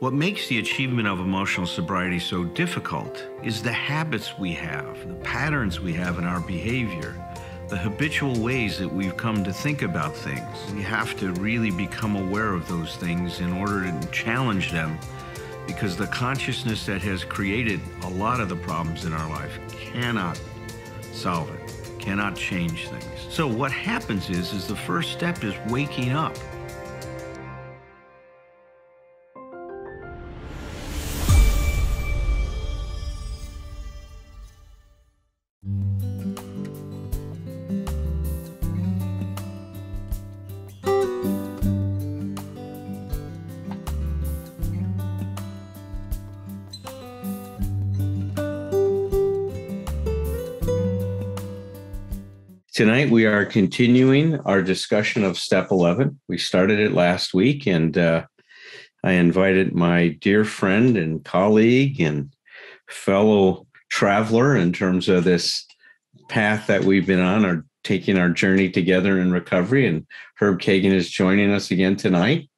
What makes the achievement of emotional sobriety so difficult is the habits we have, the patterns we have in our behavior, the habitual ways that we've come to think about things. We have to really become aware of those things in order to challenge them, because the consciousness that has created a lot of the problems in our life cannot solve it, cannot change things. So what happens is the first step is waking up. Tonight, we are continuing our discussion of Step 11. We started it last week, and I invited my dear friend and colleague and fellow traveler in terms of this path that we've been on, or taking our journey together in recovery. And Herb Kaighan is joining us again tonight,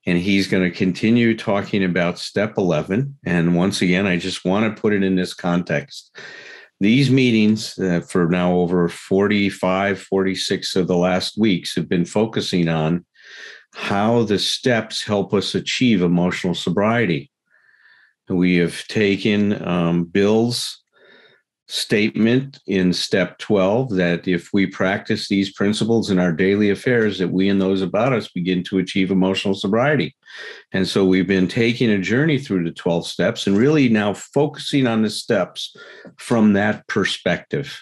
and he's going to continue talking about Step 11. And once again, I just want to put it in this context. These meetings for now over 45, 46 of the last weeks have been focusing on how the steps help us achieve emotional sobriety. We have taken Bill's statement in Step 12 that if we practice these principles in our daily affairs, that we and those about us begin to achieve emotional sobriety. And so we've been taking a journey through the 12 steps and really now focusing on the steps from that perspective.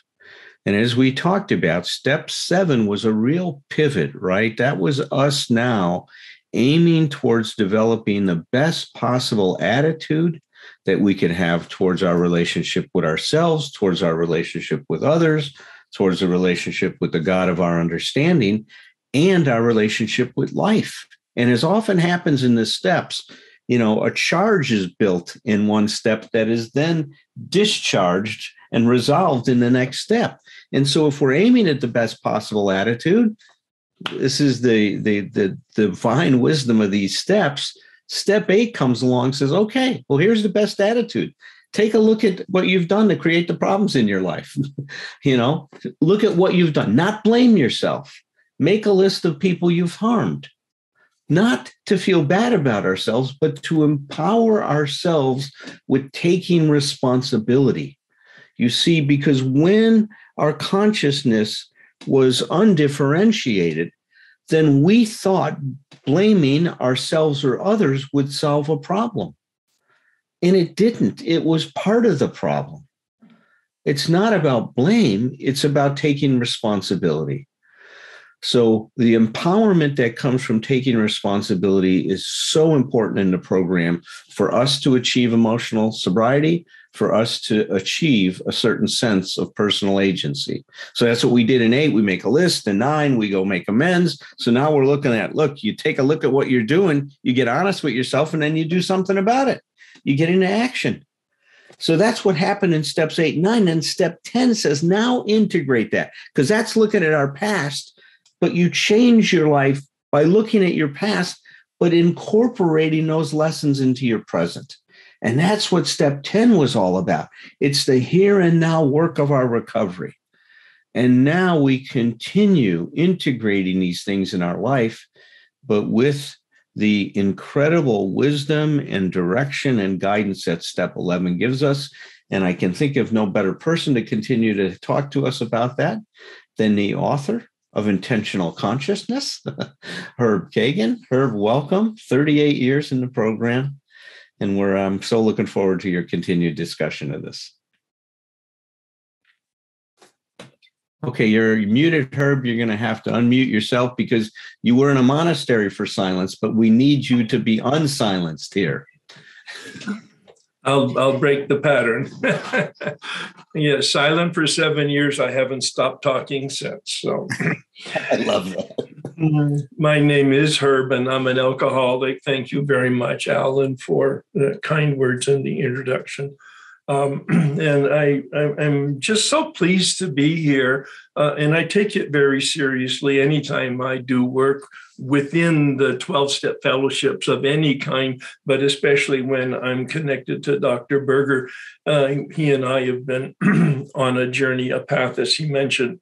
And as we talked about, Step 7 was a real pivot, right? That was us now aiming towards developing the best possible attitude that we could have towards our relationship with ourselves, towards our relationship with others, towards the relationship with the God of our understanding, and our relationship with life. And as often happens in the steps, a charge is built in one step that is then discharged and resolved in the next step. And so if we're aiming at the best possible attitude, this is the divine wisdom of these steps. Step 8 comes along and says, okay, well, here's the best attitude. Take a look at what you've done to create the problems in your life. Look at what you've done, not blame yourself. Make a list of people you've harmed, not to feel bad about ourselves, but to empower ourselves with taking responsibility. You see, because when our consciousness was undifferentiated, then we thought blaming ourselves or others would solve a problem. And it didn't. It was part of the problem. It's not about blame. It's about taking responsibility. So the empowerment that comes from taking responsibility is so important in the program for us to achieve emotional sobriety, for us to achieve a certain sense of personal agency. So that's what we did in 8. We make a list. In 9, we go make amends. So now we're looking at, you take a look at what you're doing, you get honest with yourself, and then you do something about it. You get into action. So that's what happened in steps 8 and 9. And step 10 says, now integrate that, because that's looking at our past, but you change your life by looking at your past, but incorporating those lessons into your present. And that's what step 10 was all about. It's the here and now work of our recovery. And now we continue integrating these things in our life, but with the incredible wisdom and direction and guidance that step 11 gives us. And I can think of no better person to continue to talk to us about that than the author of Intentional Consciousness, Herb Kaighan. Herb, welcome. 38 years in the program. And I'm so looking forward to your continued discussion of this. Okay, you're muted, Herb. You're going to have to unmute yourself because you were in a monastery for silence, but we need you to be unsilenced here. I'll break the pattern. Yeah, silent for 7 years. I haven't stopped talking since. So I love that. My name is Herb, and I'm an alcoholic. Thank you very much, Alan, for the kind words in the introduction. And I'm just so pleased to be here. And I take it very seriously anytime I do work within the 12-step fellowships of any kind, but especially when I'm connected to Dr. Berger. He and I have been on a journey, a path, as he mentioned,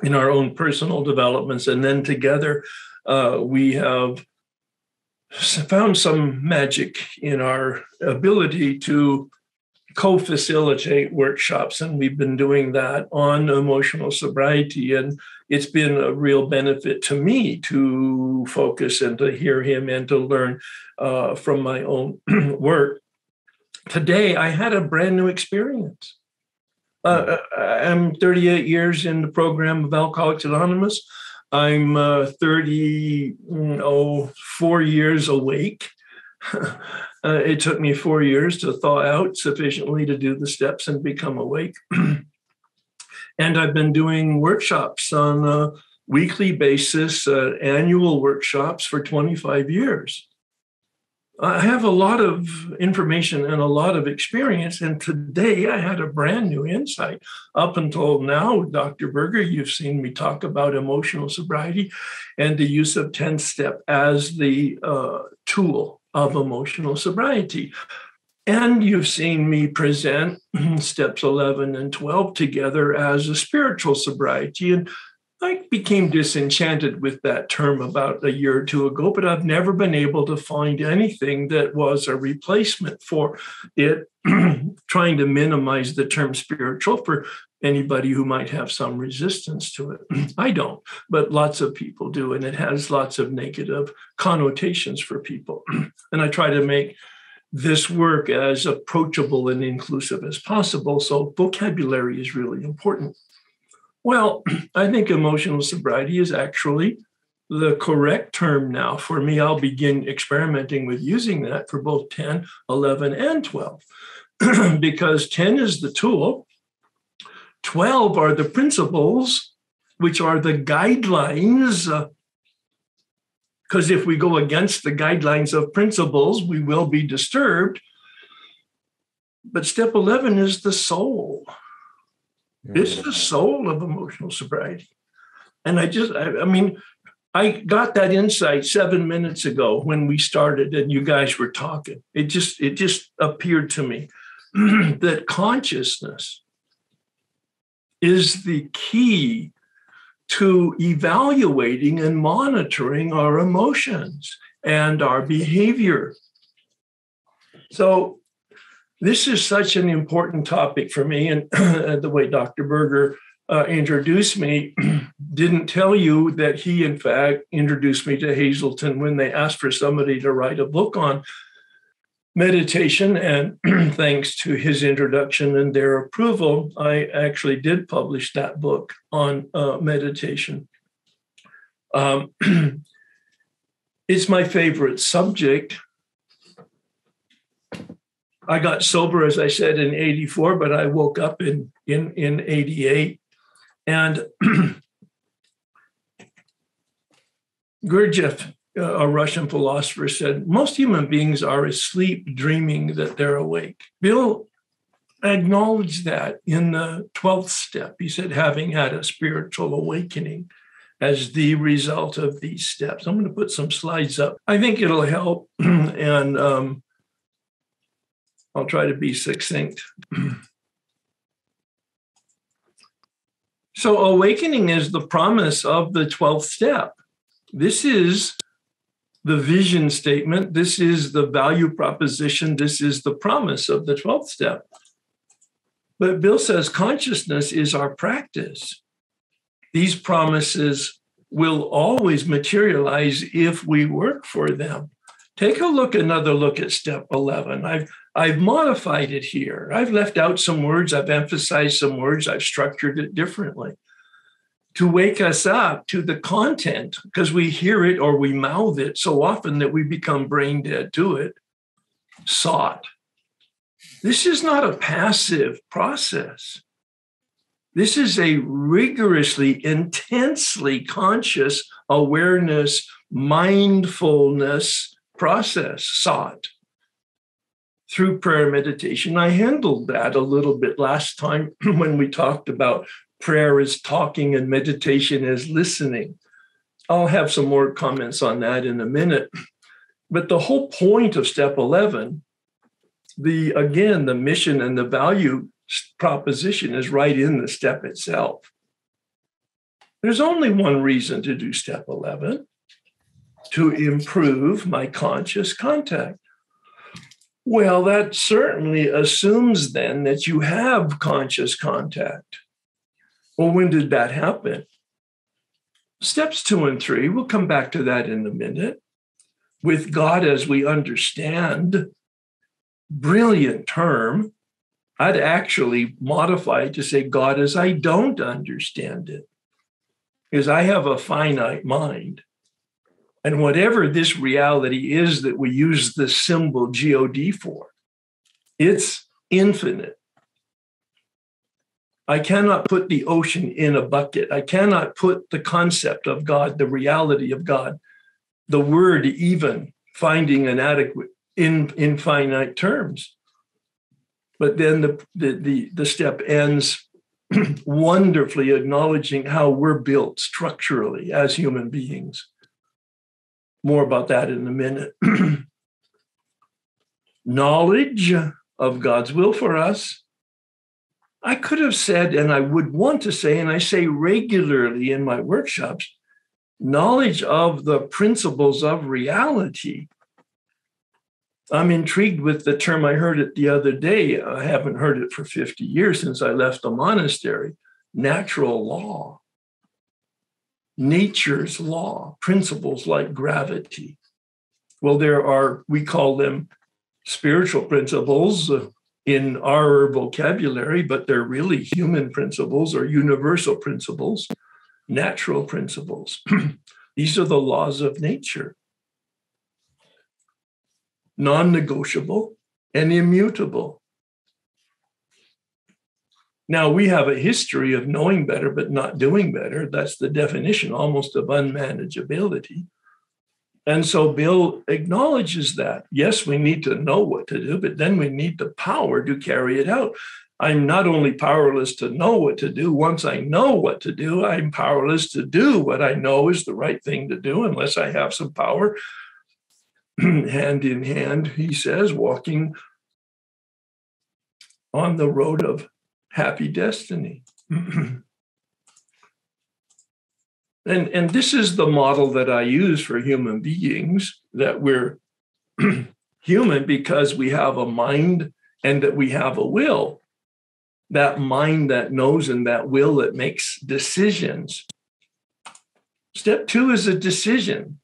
in our own personal developments. And then together, we have found some magic in our ability to co-facilitate workshops, and we've been doing that on emotional sobriety, and it's been a real benefit to me to focus and to hear him and to learn from my own work. Today, I had a brand new experience. I'm 38 years in the program of Alcoholics Anonymous. I'm 4 years awake. It took me 4 years to thaw out sufficiently to do the steps and become awake. And I've been doing workshops on a weekly basis, annual workshops for 25 years. I have a lot of information and a lot of experience. And today I had a brand new insight. Up until now, Dr. Berger, you've seen me talk about emotional sobriety and the use of 10-step as the tool of emotional sobriety. And you've seen me present steps 11 and 12 together as a spiritual sobriety. And I became disenchanted with that term about a year or two ago, but I've never been able to find anything that was a replacement for it, trying to minimize the term spiritual for anybody who might have some resistance to it. I don't, but lots of people do, and it has lots of negative connotations for people. And I try to make this work as approachable and inclusive as possible, so vocabulary is really important. Well, I think emotional sobriety is actually the correct term now. For me, I'll begin experimenting with using that for both 10, 11, and 12, because 10 is the tool, 12 are the principles, which are the guidelines, because if we go against the guidelines of principles, we will be disturbed. But step 11 is the soul. It's the soul of emotional sobriety. And I got that insight 7 minutes ago when we started and you guys were talking. It just appeared to me that consciousness is the key to evaluating and monitoring our emotions and our behavior. So this is such an important topic for me. And the way Dr. Berger introduced me didn't tell you that he, in fact, introduced me to Hazelton when they asked for somebody to write a book on meditation. And thanks to his introduction and their approval, I actually did publish that book on meditation. It's my favorite subject. I got sober, as I said, in 84, but I woke up in 88. And Gurdjieff, a Russian philosopher, said, most human beings are asleep, dreaming that they're awake. Bill acknowledged that in the 12th step. He said, having had a spiritual awakening as the result of these steps. I'm going to put some slides up. I think it'll help. And I'll try to be succinct. So awakening is the promise of the 12th step. This is the vision statement. This is the value proposition. This is the promise of the 12th step. But Bill says consciousness is our practice. These promises will always materialize if we work for them. Take another look at step 11. I've modified it here. I've left out some words. I've emphasized some words. I've structured it differently to wake us up to the content, because we hear it or we mouth it so often that we become brain dead to it. Sought. This is not a passive process. This is a rigorously, intensely conscious awareness, mindfulness process, sought. through prayer meditation. I handled that a little bit last time when we talked about prayer is talking and meditation is listening. I'll have some more comments on that in a minute. But the whole point of step 11, the mission and the value proposition is right in the step itself. There's only one reason to do step 11, to improve my conscious contact. Well, that certainly assumes then that you have conscious contact. Well, when did that happen? Steps 2 and 3, we'll come back to that in a minute. With God as we understand, brilliant term. I'd actually modify it to say God as I don't understand it, because I have a finite mind. And whatever this reality is that we use the symbol God for, it's infinite. I cannot put the ocean in a bucket. I cannot put the concept of God, the reality of God, the word even finding an adequate in finite terms. But then the step ends wonderfully acknowledging how we're built structurally as human beings. More about that in a minute. Knowledge of God's will for us. I could have said, and I would want to say, and I say regularly in my workshops, knowledge of the principles of reality. I'm intrigued with the term. I heard it the other day. I haven't heard it for 50 years since I left the monastery. Natural law. Nature's law, principles like gravity. Well, there are, we call them spiritual principles in our vocabulary, but they're really human principles or universal principles, natural principles. These are the laws of nature. Non-negotiable and immutable. Now, we have a history of knowing better, but not doing better. That's the definition almost of unmanageability. And so Bill acknowledges that. Yes, we need to know what to do, but then we need the power to carry it out. I'm not only powerless to know what to do. Once I know what to do, I'm powerless to do what I know is the right thing to do unless I have some power. Hand in hand, he says, walking on the road of happy destiny. And this is the model that I use for human beings, that we're human because we have a mind and that we have a will. That mind that knows and that will that makes decisions. Step 2 is a decision.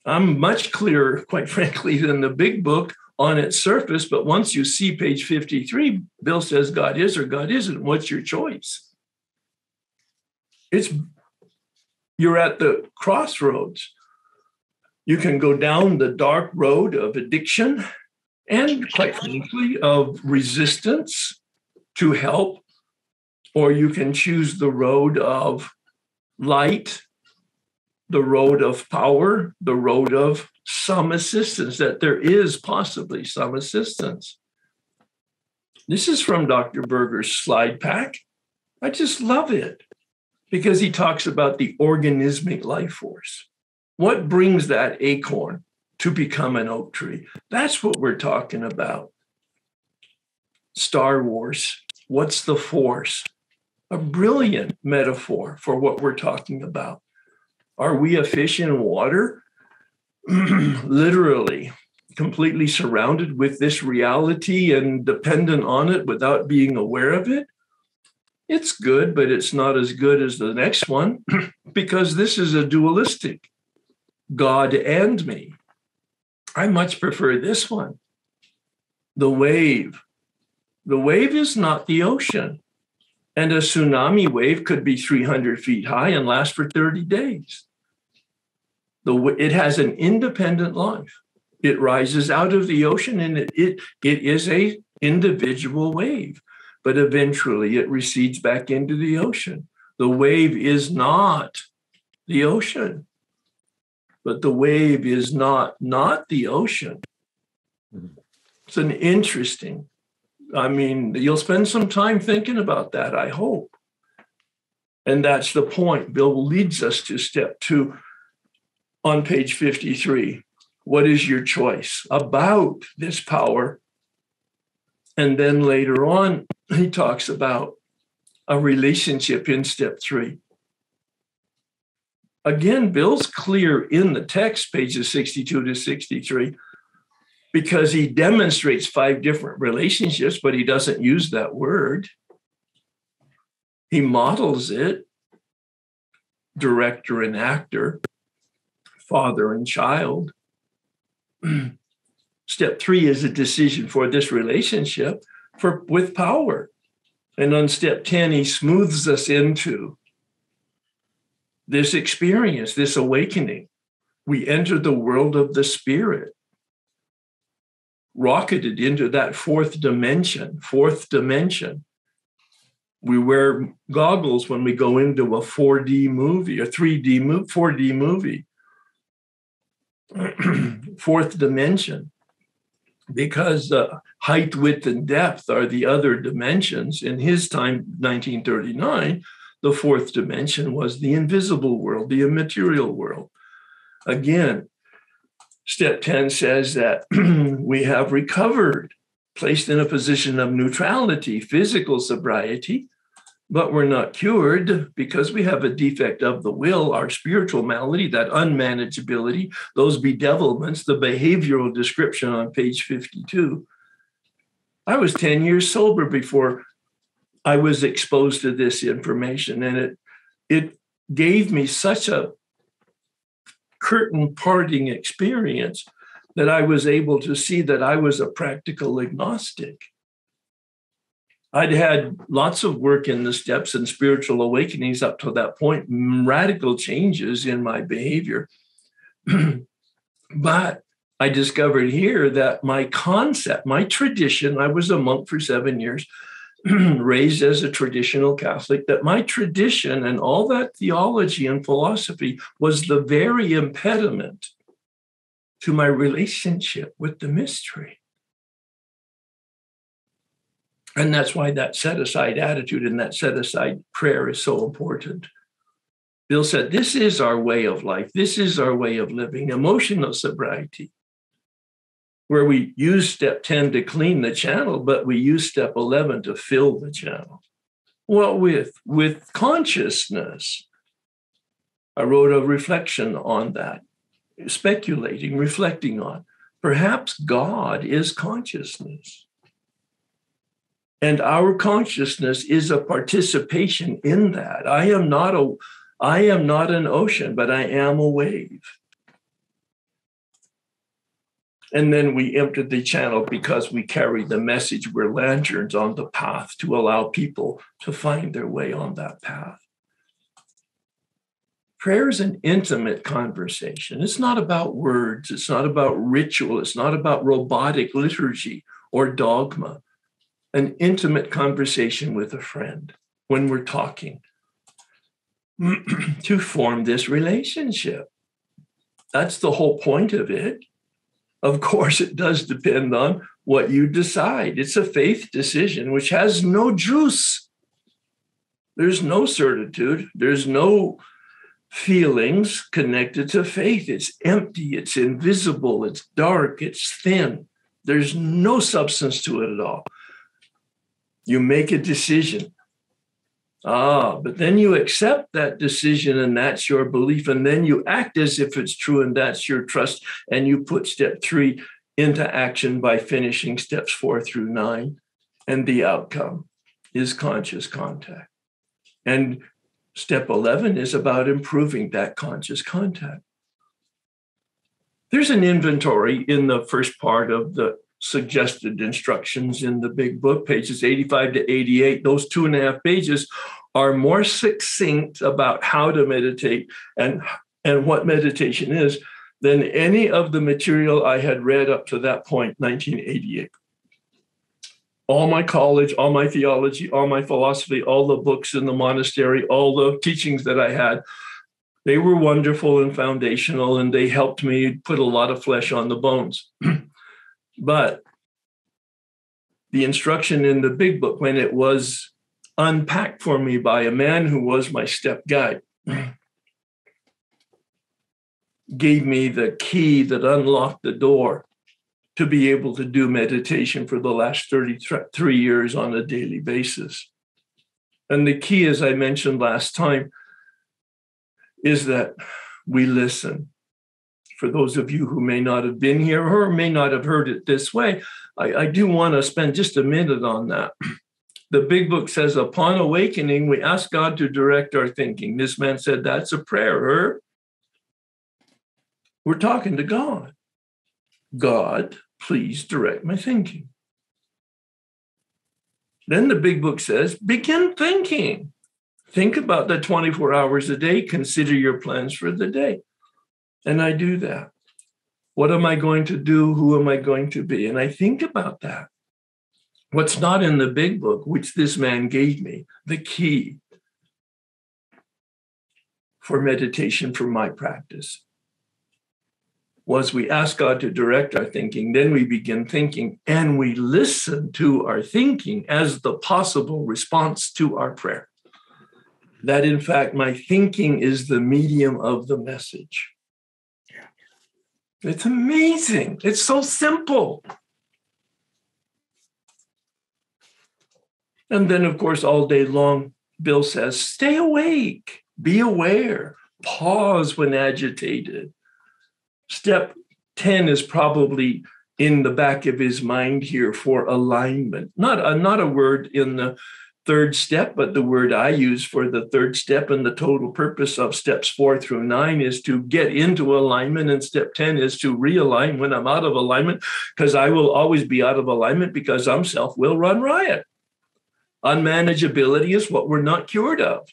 I'm much clearer, quite frankly, than the big book on its surface. But once you see page 53, Bill says God is or God isn't. What's your choice? You're at the crossroads. You can go down the dark road of addiction and, quite frankly, of resistance to help, or you can choose the road of light, the road of power, the road of some assistance, that there is possibly some assistance. This is from Dr. Berger's slide pack. I just love it because he talks about the organismic life force. What brings that acorn to become an oak tree? That's what we're talking about. Star Wars, what's the force? A brilliant metaphor for what we're talking about. Are we a fish in water? Literally, completely surrounded with this reality and dependent on it without being aware of it? It's good, but it's not as good as the next one because this is a dualistic God and me. I much prefer this one. The wave. The wave is not the ocean. And a tsunami wave could be 300 feet high and last for 30 days. It has an independent life. It rises out of the ocean and it is a individual wave, but eventually it recedes back into the ocean. The wave is not the ocean, but the wave is not the ocean. It's an interesting, you'll spend some time thinking about that, I hope. And that's the point. Bill leads us to step 2 on page 53. What is your choice about this power? And then later on, he talks about a relationship in step 3. Again, Bill's clear in the text, pages 62 to 63, because he demonstrates 5 different relationships, but he doesn't use that word. He models it, director and actor, father and child. Step 3 is a decision for this relationship with power. And on step 10, he smooths us into this experience, this awakening. We enter the world of the spirit, rocketed into that fourth dimension. We wear goggles when we go into a 4D movie, a 4D movie. Fourth dimension, because height, width, and depth are the other dimensions. In his time, 1939, the fourth dimension was the invisible world, the immaterial world. Again, step 10 says that we have recovered, placed in a position of neutrality, physical sobriety, but we're not cured because we have a defect of the will, our spiritual malady, that unmanageability, those bedevilments, the behavioral description on page 52. I was 10 years sober before I was exposed to this information, and it gave me such a curtain parting experience that I was able to see that I was a practical agnostic. I'd had lots of work in the steps and spiritual awakenings up to that point, radical changes in my behavior. But I discovered here that my concept, my tradition, I was a monk for 7 years, raised as a traditional Catholic, that my tradition and all that theology and philosophy was the very impediment to my relationship with the mystery. And that's why that set-aside attitude and that set-aside prayer is so important. Bill said, this is our way of life. This is our way of living, emotional sobriety, where we use step 10 to clean the channel, but we use step 11 to fill the channel. Well, with consciousness. I wrote a reflection on that, speculating, reflecting on. Perhaps God is consciousness. And our consciousness is a participation in that. I am not an ocean, but I am a wave. And then we empty the channel because we carry the message. We're lanterns on the path to allow people to find their way on that path. Prayer is an intimate conversation. It's not about words. It's not about ritual. It's not about robotic liturgy or dogma. An intimate conversation with a friend when we're talking to form this relationship. That's the whole point of it. Of course, it does depend on what you decide. It's a faith decision, which has no juice. There's no certitude. There's no feelings connected to faith. It's empty. It's invisible. It's dark. It's thin. There's no substance to it at all. You make a decision. But then you accept that decision and that's your belief. And then you act as if it's true and that's your trust. And you put step 3 into action by finishing steps 4 through 9. And the outcome is conscious contact. And step 11 is about improving that conscious contact. There's an inventory in the first part of the suggested instructions in the big book, pages 85 to 88. Those 2.5 pages are more succinct about how to meditate and what meditation is than any of the material I had read up to that point, 1988. All my college, all my theology, all my philosophy, all the books in the monastery, all the teachings that I had, they were wonderful and foundational, and they helped me put a lot of flesh on the bones. But the instruction in the big book, when it was unpacked for me by a man who was my step guide, gave me the key that unlocked the door to be able to do meditation for the last 33 years on a daily basis. And the key, as I mentioned last time, is that we listen. For those of you who may not have been here or may not have heard it this way, I do want to spend just a minute on that. The big book says, upon awakening, we ask God to direct our thinking. This man said, that's a prayer, Herb. We're talking to God. God, please direct my thinking. Then the big book says, begin thinking. Think about the 24 hours a day. Consider your plans for the day. And I do that. What am I going to do? Who am I going to be? And I think about that. What's not in the big book, which this man gave me, the key for meditation for my practice, was we ask God to direct our thinking, then we begin thinking, and we listen to our thinking as the possible response to our prayer. That, in fact, my thinking is the medium of the message. It's amazing. It's so simple. And then, of course, all day long, Bill says, stay awake, be aware, pause when agitated. Step 10 is probably in the back of his mind here for alignment. Not a word in the third step, but the word I use for the third step, and the total purpose of steps 4 through 9 is to get into alignment, and step 10 is to realign when I'm out of alignment, because I will always be out of alignment because self will run riot. Unmanageability is what we're not cured of.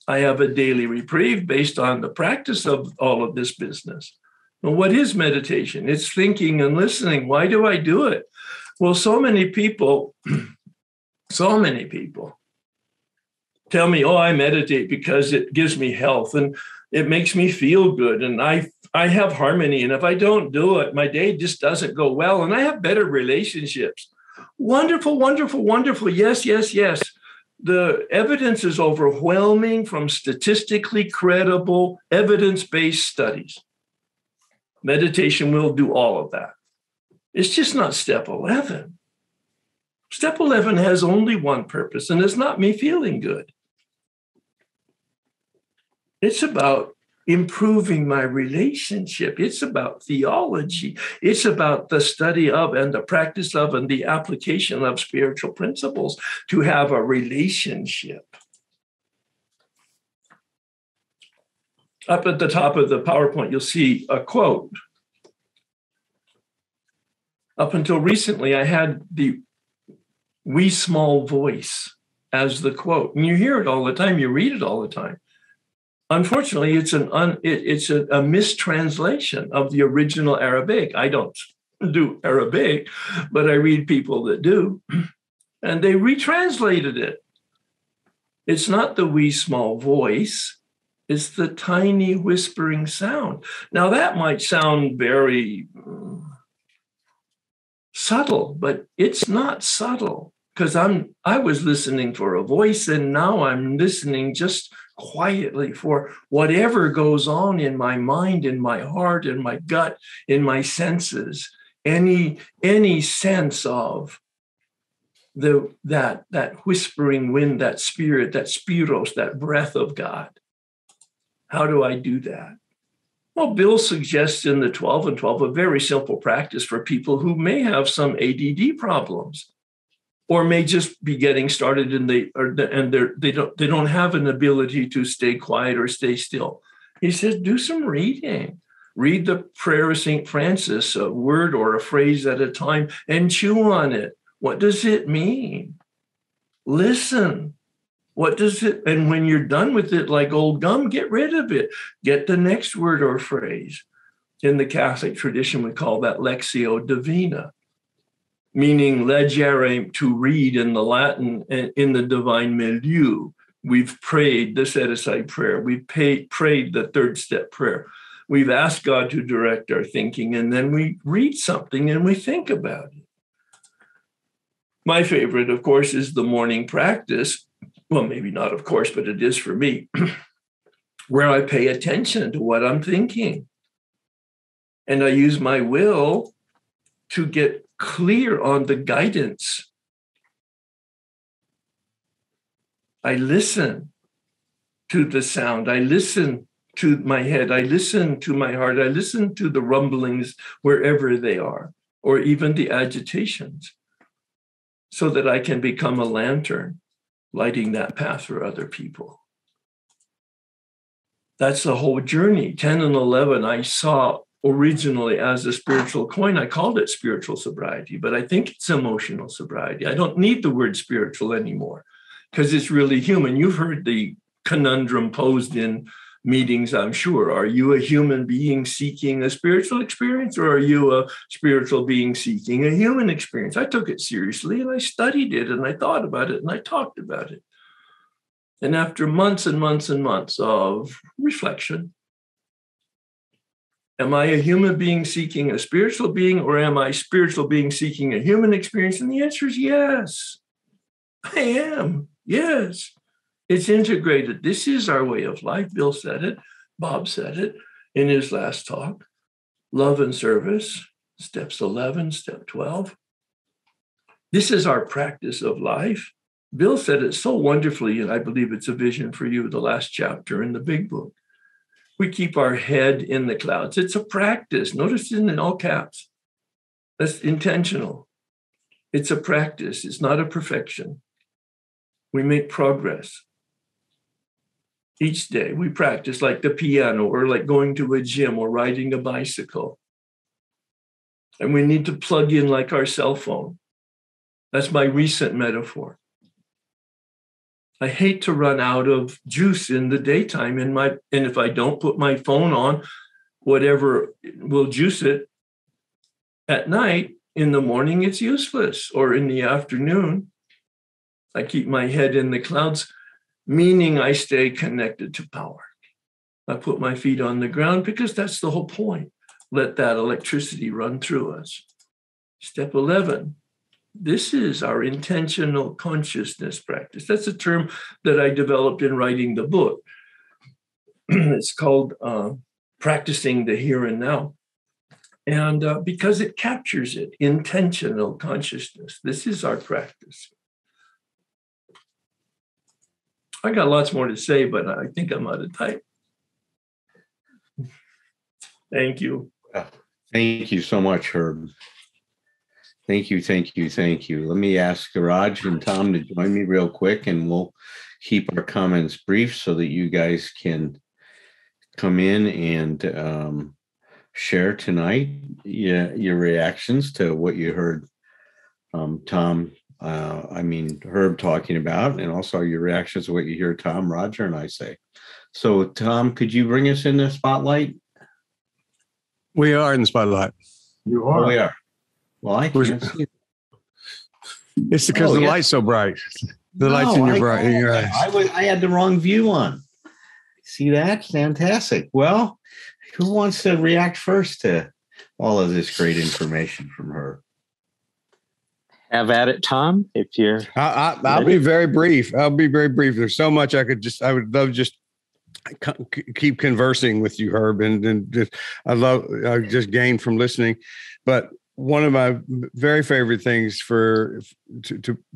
I have a daily reprieve based on the practice of all of this business. Well, what is meditation? It's thinking and listening. Why do I do it? Well, so many people tell me, oh, I meditate because it gives me health and it makes me feel good. And I have harmony. And if I don't do it, my day just doesn't go well. And I have better relationships. Wonderful, wonderful, wonderful. Yes, yes, yes. The evidence is overwhelming from statistically credible, evidence-based studies. Meditation will do all of that. It's just not step 11. Step 11 has only one purpose, and it's not me feeling good. It's about improving my relationship. It's about theology. It's about the study of and the practice of and the application of spiritual principles to have a relationship. Up at the top of the PowerPoint, you'll see a quote. Up until recently, I had the wee small voice as the quote. And you hear it all the time. You read it all the time. Unfortunately, it's a mistranslation of the original Arabic. I don't do Arabic, but I read people that do. And they retranslated it. It's not the wee small voice. It's the tiny whispering sound. Now, that might sound very subtle, but it's not subtle, because I was listening for a voice, and now I'm listening just quietly for whatever goes on in my mind, in my heart, in my gut, in my senses, any sense of that whispering wind, that spirit, that spiros, that breath of God. How do I do that? Well, Bill suggests in the 12 and 12 a very simple practice for people who may have some ADD problems, or may just be getting started and they don't have an ability to stay quiet or stay still. He says, do some reading. Read the prayer of St. Francis, a word or a phrase at a time, and chew on it. What does it mean? Listen. What does it, and when you're done with it, like old gum, get rid of it. Get the next word or phrase. In the Catholic tradition, we call that Lectio Divina, meaning legere, to read in the Latin, in the divine milieu. We've prayed the set-aside prayer. We've prayed the third step prayer. We've asked God to direct our thinking, and then we read something and we think about it. My favorite, of course, is the morning practice. Well, maybe not, of course, but it is for me, where I pay attention to what I'm thinking. And I use my will to get clear on the guidance. I listen to the sound. I listen to my head. I listen to my heart. I listen to the rumblings wherever they are, or even the agitations, so that I can become a lantern, lighting that path for other people. That's the whole journey. 10 and 11, I saw originally as a spiritual coin. I called it spiritual sobriety, but I think it's emotional sobriety. I don't need the word spiritual anymore because it's really human. You've heard the conundrum posed in meetings, I'm sure. Are you a human being seeking a spiritual experience, or are you a spiritual being seeking a human experience? I took it seriously and I studied it and I thought about it and I talked about it. And after months and months and months of reflection, am I a human being seeking a spiritual being, or am I a spiritual being seeking a human experience? And the answer is yes. I am. Yes. It's integrated. This is our way of life. Bill said it. Bob said it in his last talk. Love and service, steps 11, step 12. This is our practice of life. Bill said it so wonderfully, and I believe it's a vision for you, the last chapter in the big book. We keep our head in the clouds. It's a practice. Notice it in all caps. That's intentional. It's a practice. It's not a perfection. We make progress. Each day we practice like the piano, or like going to a gym, or riding a bicycle. And we need to plug in like our cell phone. That's my recent metaphor. I hate to run out of juice in the daytime and if I don't put my phone on, whatever will juice it at night, in the morning it's useless, or in the afternoon. I keep my head in the clouds, meaning I stay connected to power. I put my feet on the ground because that's the whole point. Let that electricity run through us. Step 11. This is our intentional consciousness practice. That's a term that I developed in writing the book. It's called practicing the here and now. And because it captures it, intentional consciousness. This is our practice. I got lots more to say, but I think I'm out of time. Thank you. Thank you so much, Herb. Thank you, thank you, thank you. Let me ask Raj and Tom to join me real quick, and we'll keep our comments brief so that you guys can come in and share tonight your reactions to what you heard Herb talking about, and also your reactions to what you hear Tom, Roger, and I say. So, Tom, could you bring us in the spotlight? We are in the spotlight. You are. Oh, we are. Well, I can't see it. It's because the light's so bright. The light's in your eyes. I had the wrong view on. See that? Fantastic. Well, who wants to react first to all of this great information from her? Have at it, Tom. If you're, I'll be very brief. There's so much I would love just keep conversing with you, Herb, and just, I just gained from listening. But one of my very favorite things to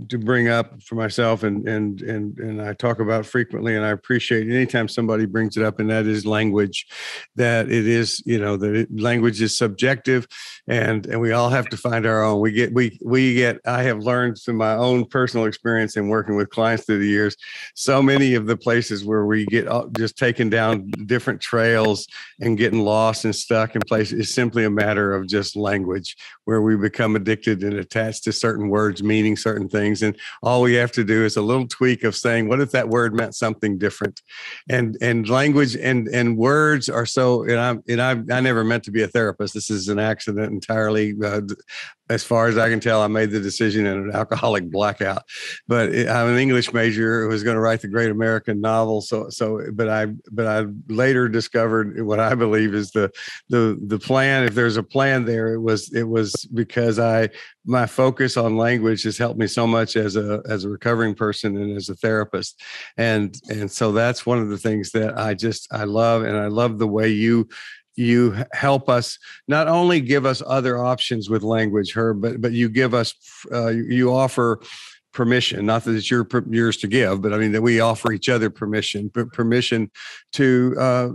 bring up for myself, and I talk about frequently, and I appreciate anytime somebody brings it up, and that is language. That it is, language is subjective, and we all have to find our own. I have learned through my own personal experience in working with clients through the years, so many of the places where we get just taken down different trails and getting lost and stuck in places is simply a matter of just language, where we become addicted and attached to certain words meaning certain things. And all we have to do is a little tweak of saying, what if that word meant something different? And language and words are so, I never meant to be a therapist. This is an accident entirely. as far as I can tell, I made the decision in an alcoholic blackout. But I'm an English major who was going to write the great American novel. But I later discovered what I believe is the plan. If there's a plan there, it was because my focus on language has helped me so much as a recovering person and as a therapist. And so that's one of the things that I love. And I love the way you help us, not only give us other options with language, Herb, but you give us, you offer permission, not that it's yours to give, but I mean that we offer each other permission to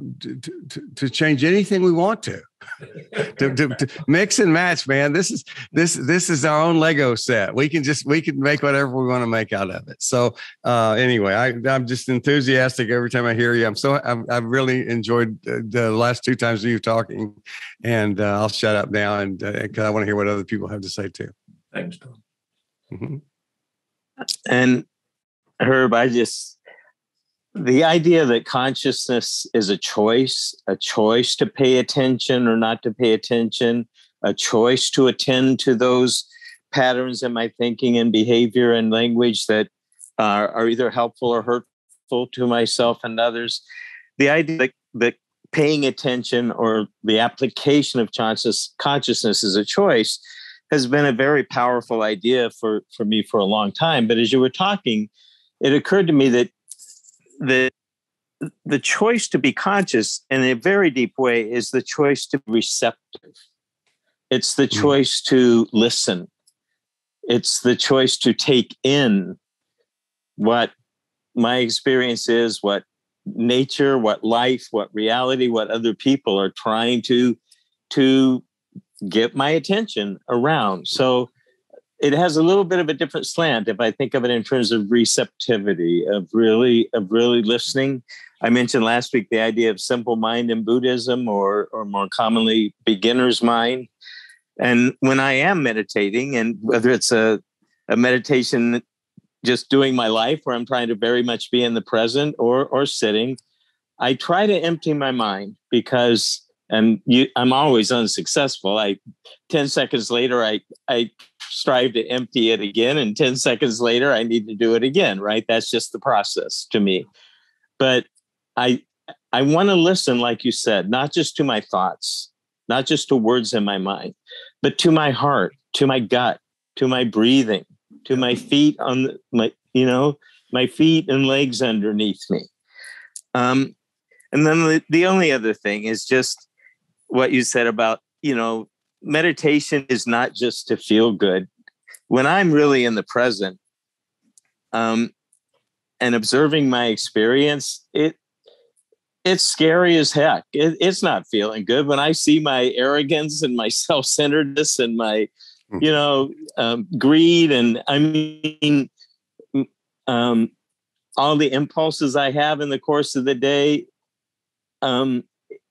change anything we want to mix and match, man. This is our own Lego set. We can make whatever we want to make out of it. So anyway, I'm just enthusiastic every time I hear you. I've really enjoyed the last two times of you talking, and I'll shut up now and because I want to hear what other people have to say too. Thanks, Tom. Mm-hmm. And Herb, the idea that consciousness is a choice to pay attention or not to pay attention, a choice to attend to those patterns in my thinking and behavior and language that are either helpful or hurtful to myself and others. The idea that paying attention or the application of consciousness is a choice has been a very powerful idea for me for a long time. But as you were talking, it occurred to me that the choice to be conscious in a very deep way is the choice to be receptive. It's the choice to listen. It's the choice to take in what my experience is, what nature, what life, what reality, what other people are trying to get my attention around. So it has a little bit of a different slant if I think of it in terms of receptivity, of really listening. I mentioned last week the idea of simple mind in Buddhism, or more commonly beginner's mind. And when I am meditating, and whether it's a meditation just doing my life where I'm trying to very much be in the present or sitting, I try to empty my mind because I'm always unsuccessful. 10 seconds later, I strive to empty it again. And 10 seconds later, I need to do it again, right? That's just the process to me. But I want to listen, like you said, not just to my thoughts, not just to words in my mind, but to my heart, to my gut, to my breathing, to my feet my feet and legs underneath me. And then the only other thing is just what you said about, meditation is not just to feel good. When I'm really in the present and observing my experience, it's scary as heck. It's not feeling good. When I see my arrogance and my self-centeredness and my, greed, and I mean, all the impulses I have in the course of the day,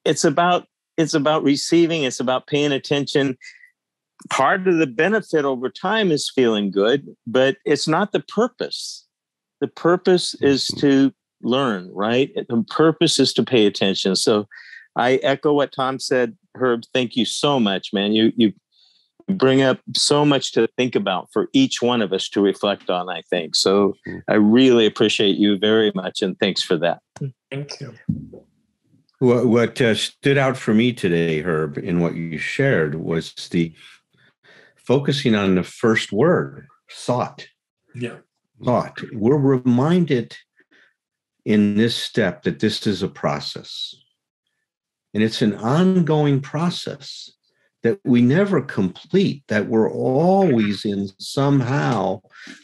it's about receiving. It's about paying attention. Part of the benefit over time is feeling good, but it's not the purpose. The purpose is to learn, right? The purpose is to pay attention. So I echo what Tom said. Herb, thank you so much, man. You bring up so much to think about for each one of us to reflect on, I think. So I really appreciate you very much, and thanks for that. Thank you. What stood out for me today, Herb, in what you shared was the focusing on the first word, thought. Yeah. Thought. We're reminded in this step that this is a process. And it's an ongoing process that we never complete, that we're always in somehow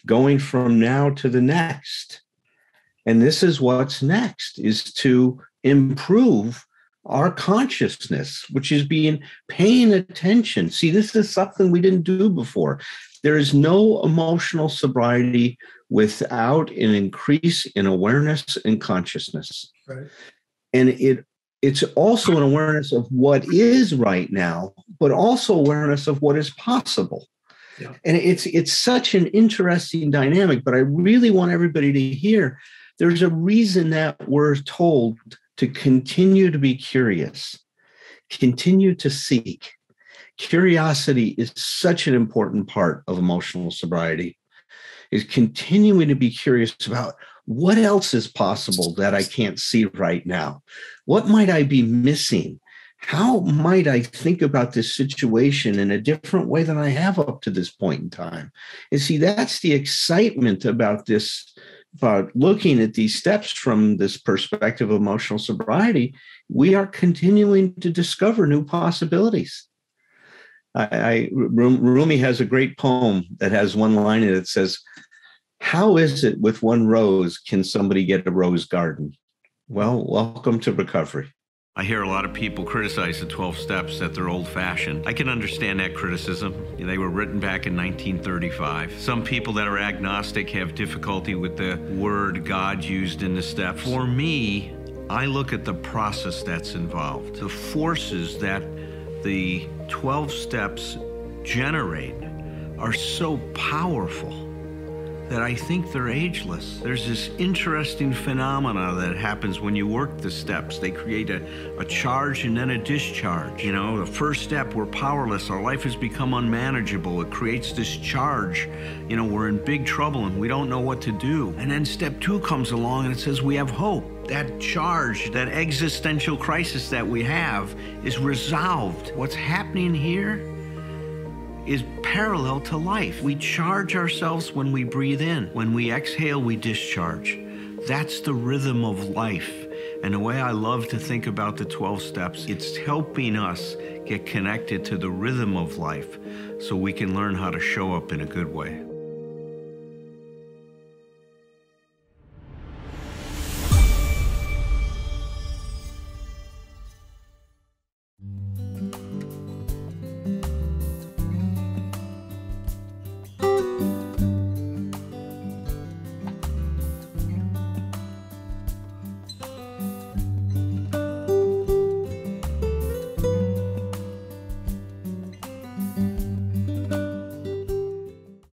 going from now to the next. And this is what's next, is to improve our consciousness, which is paying attention. See, this is something we didn't do before. There is no emotional sobriety without an increase in awareness and consciousness. Right. And it's also an awareness of what is right now, but also awareness of what is possible. Yeah. And it's such an interesting dynamic, but I really want everybody to hear there's a reason that we're told to continue to be curious, continue to seek, curiosity is such an important part of emotional sobriety, is continuing to be curious about what else is possible that I can't see right now. What might I be missing? How might I think about this situation in a different way than I have up to this point in time? And see, that's the excitement about this, about looking at these steps from this perspective of emotional sobriety. We are continuing to discover new possibilities. Rumi has a great poem that has one line in it that says, "How is it with one rose can somebody get a rose garden?" Well, welcome to recovery. I hear a lot of people criticize the 12 steps, that they're old-fashioned. I can understand that criticism. They were written back in 1935. Some people that are agnostic have difficulty with the word God used in the steps. For me, I look at the process that's involved, the forces that the 12 steps generate are so powerful that I think they're ageless. There's this interesting phenomena that happens when you work the steps. They create a charge and then a discharge. You know, the first step, we're powerless. Our life has become unmanageable. It creates this charge. You know, we're in big trouble and we don't know what to do. And then step 2 comes along and it says we have hope. That charge, that existential crisis that we have is resolved. What's happening here is parallel to life. We charge ourselves when we breathe in. When we exhale, we discharge. That's the rhythm of life. And the way I love to think about the 12 steps, it's helping us get connected to the rhythm of life so we can learn how to show up in a good way.